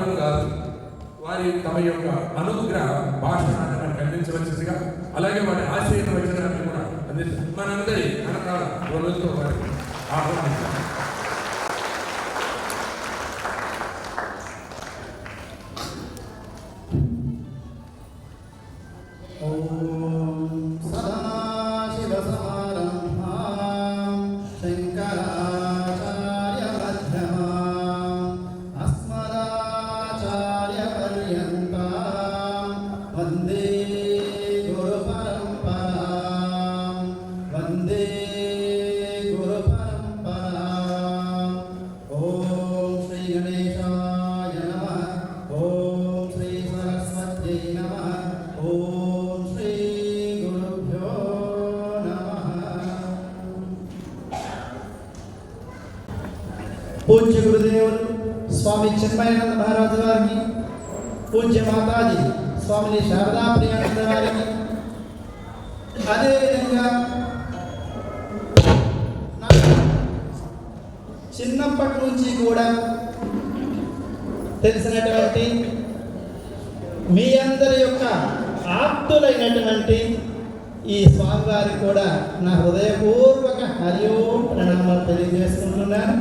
మాత్రం కాదు, వారి తమ యొక్క అనుగ్రహ భాషణాన్ని మనకు అందించవలసిందిగా, అలాగే వారి ఆశీర్వచనాన్ని కూడా అందించారు. మనందరి కనకాల రోజుతో వారికి ఆహ్వానించారు. పూజ్య గురుదేవులు స్వామి చిన్మయానంద మహారాజు గారికి, పూజ్య మాతాజీ స్వామిని శారదా ప్రియానంద గారికి, అదేవిధంగా చిన్నప్పటి నుంచి కూడా తెలిసినటువంటి మీ అందరి యొక్క ఆప్తులైనటువంటి ఈ స్వామివారికి కూడా నా హృదయపూర్వక హరి ఓం ప్రణామాలు తెలియజేసుకుంటున్నాను.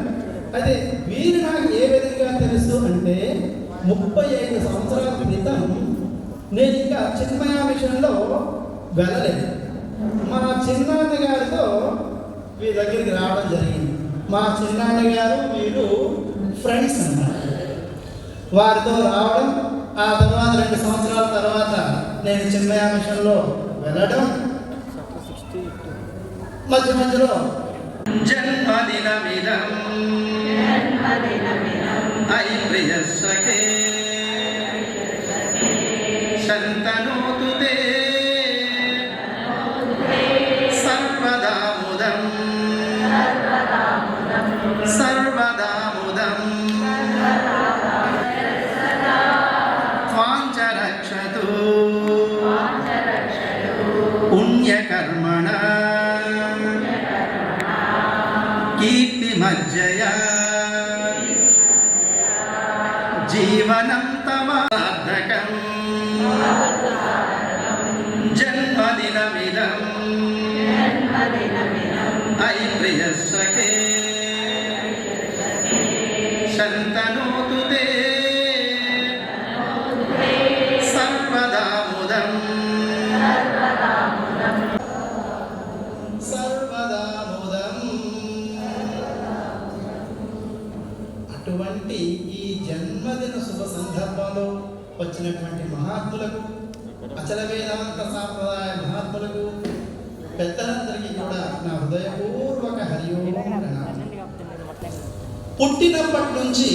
అదే వీరు నాకు ఏ విధంగా తెలుసు అంటే 35 సంవత్సరాల క్రితం నేను ఇంకా చిన్మయ మిషన్లో వెళ్ళలేదు. మా చిన్నాన్న గారితో వీరి దగ్గరికి రావడం జరిగింది. మా చిన్నాన్న గారు వీరు ఫ్రెండ్స్ అన్నమాట. వారితో రావడం, ఆ తర్వాత 2 సంవత్సరాల తర్వాత నేను చిన్మయ మిషన్లో వెళ్ళడం, మధ్యలో జన్మదినమిదం ఐ ప్రియ సఖే శంతనోతు తే సర్వదా ముదం సర్వదా ముదం త్వాంచ రక్షతు పుణ్యకర్మణ కీర్తిమజ్జయ జీవనం తవ సార్థకం జన్మదినమిదం ఐ ప్రియ సఖే శంతనోతు తే సర్వదా ముదం సర్వదా ముదం. అటువంటి ఈ జన్మదిన శుభ సందర్భంలో వచ్చినటువంటి మహాత్ములకు, అచల వేదాంత సాంప్రదాయ మహాత్ములకు, పెద్దలందరికీ కూడా నా హృదయపూర్వక హరి ఓం ప్రణామం. పుట్టినప్పటి నుంచి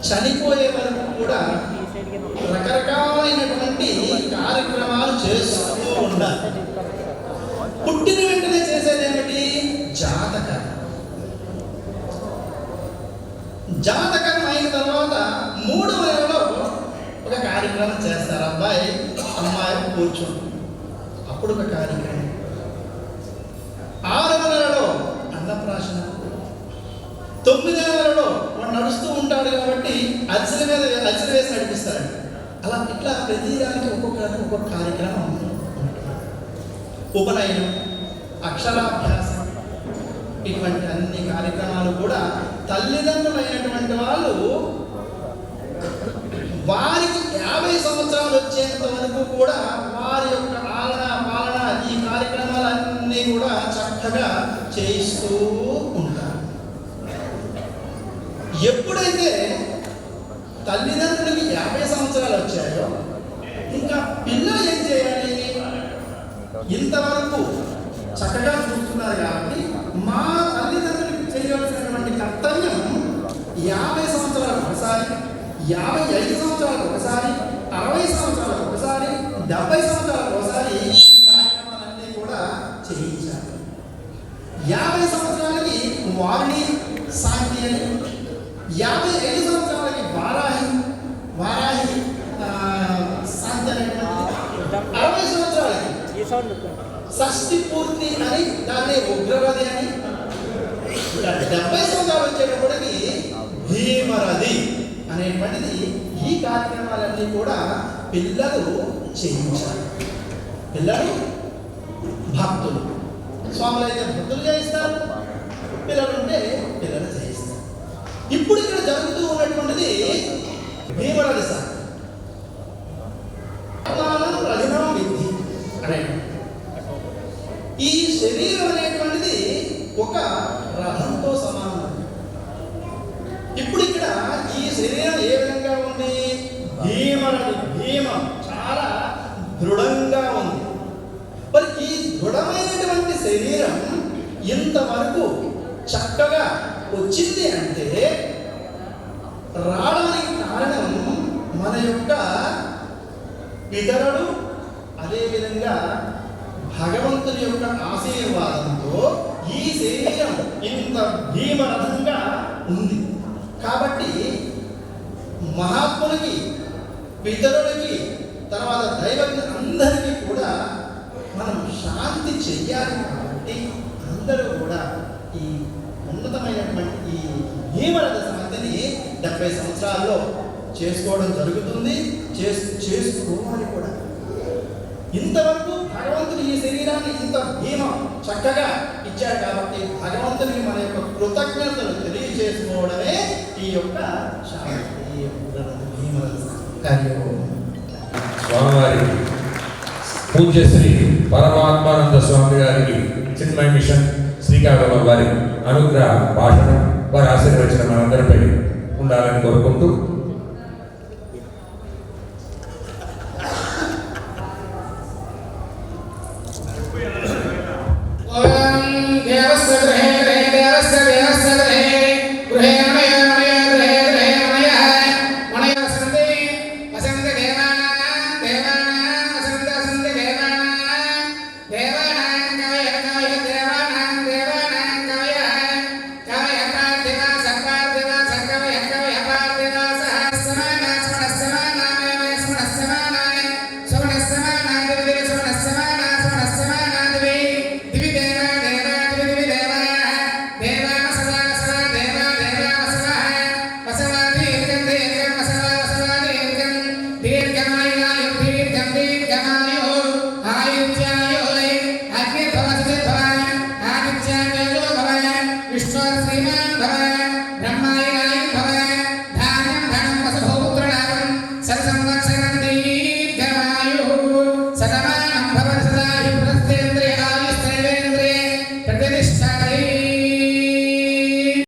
చనిపోయే వరకు కూడా రకరకాలైనటువంటి కార్యక్రమాలు చేస్తూ ఉండాలి. పుట్టిన వెంటనే చేసేది ఏమిటి? జాతకం. జాతకం అయిన తర్వాత 3వ నెలలో ఒక కార్యక్రమం చేస్తారు. అబ్బాయి అమ్మాయి కూర్చోండి, అప్పుడు ఒక కార్యక్రమం. 6వ నెలలో అన్నప్రాశన. 9వ నెలలో వాడు నడుస్తూ ఉంటాడు కాబట్టి అరిసెల మీద అరిసెలు వేసి నడిపిస్తాడు. అలా ఇట్లా ప్రతి దానికి ఒక్కొక్క కార్యక్రమం. ఉపనయనం, అక్షరాభ్యాసం, ఇటువంటి అన్ని కార్యక్రమాలు కూడా తల్లిదండ్రులైనటువంటి వాళ్ళు వారికి 50 సంవత్సరాలు వచ్చేంత వరకు కూడా వారి యొక్క ఆలన పాలన ఈ కార్యక్రమాలన్నీ కూడా చక్కగా చేయిస్తూ ఉంటారు. ఎప్పుడైతే తల్లిదండ్రులకి 50 సంవత్సరాలు వచ్చాయో ఇంకా పిల్లలు ఏం చేయాలి? ఇంతవరకు చక్కగా చూస్తున్నారు కాబట్టి మా తల్లిదండ్రులకు చేయవలసినటువంటి కర్తవ్యం 50 సంవత్సరాలకు ఒకసారి, 55 సంవత్సరాలకు ఒకసారి, 60 సంవత్సరాలకు ఒకసారి, 70 సంవత్సరాలకు ఒకసారి ఈ కార్యక్రమాలన్నీ కూడా చేయించాలి. 50 సంవత్సరాలకి వారిని శాంతి అని, 55 సంవత్సరాలకి వారాహి శాంతి అనేటువంటి, 60 సంవత్సరాలకి షష్ఠి పూర్తి అని, దాన్ని ఉగ్రవది అని, 70 సంవత్సరాలు వచ్చేటప్పటికి భీమరథి కార్యక్రమాలన్నీ కూడా పిల్లలు చేయించాలి. పిల్లలు భక్తులు, స్వాములు అయితే భక్తులు చేయిస్తారు, పిల్లలు ఉంటే పిల్లలు చేయిస్తారు. ఇప్పుడు ఇక్కడ జరుగుతూ ఉన్నటువంటిది భీమరథ సార్ రజనం విద్ధి అనే ఈ శరీరం అనేటువంటిది ఒక రథంతో సమానం. ఇప్పుడు ఇక్కడ ఈ శరీరం ఏ విధంగా ఉంది? భీమం చాలా దృఢంగా ఉంది. మరి ఈ దృఢమైనటువంటి శరీరం ఇంతవరకు చక్కగా వచ్చింది అంటే రావడానికి కారణం మన యొక్క పితరులు, అదేవిధంగా భగవంతుని యొక్క ఆశీర్వాదంతో ఈ శరీరం ఇంత భీమరథంగా ఉంది. కాబట్టి మహాత్ములకి, పితరులకి, తర్వాత దైవజ్ఞ అందరికీ కూడా మనం శాంతి చెయ్యాలి. కాబట్టి అందరూ కూడా ఈ ఉన్నతమైనటువంటి ఈ భీమరథ శాంతిని 70 సంవత్సరాల్లో చేసుకోవడం జరుగుతుంది. చేసుకోవాలి కూడా. ఇంతవరకు భగవంతుడు ఈ శరీరాన్ని ఇంత భీమం చక్కగా ఇచ్చాడు కాబట్టి భగవంతునికి మన యొక్క కృతజ్ఞతలు తెలియజేసుకోవడమే ఈ యొక్క శాంతి భీమరథ కార్యక్రమం. స్వామివారి పూజ్యశ్రీ పరమాత్మానంద స్వామి గారికి చిన్మయ మిషన్ శ్రీకాకుళం వారి అనుగ్రహ భాషణం, వారి ఆశీర్వచనం మనందరిపై ఉండాలని కోరుకుంటూ Vishnu Sriman Bhava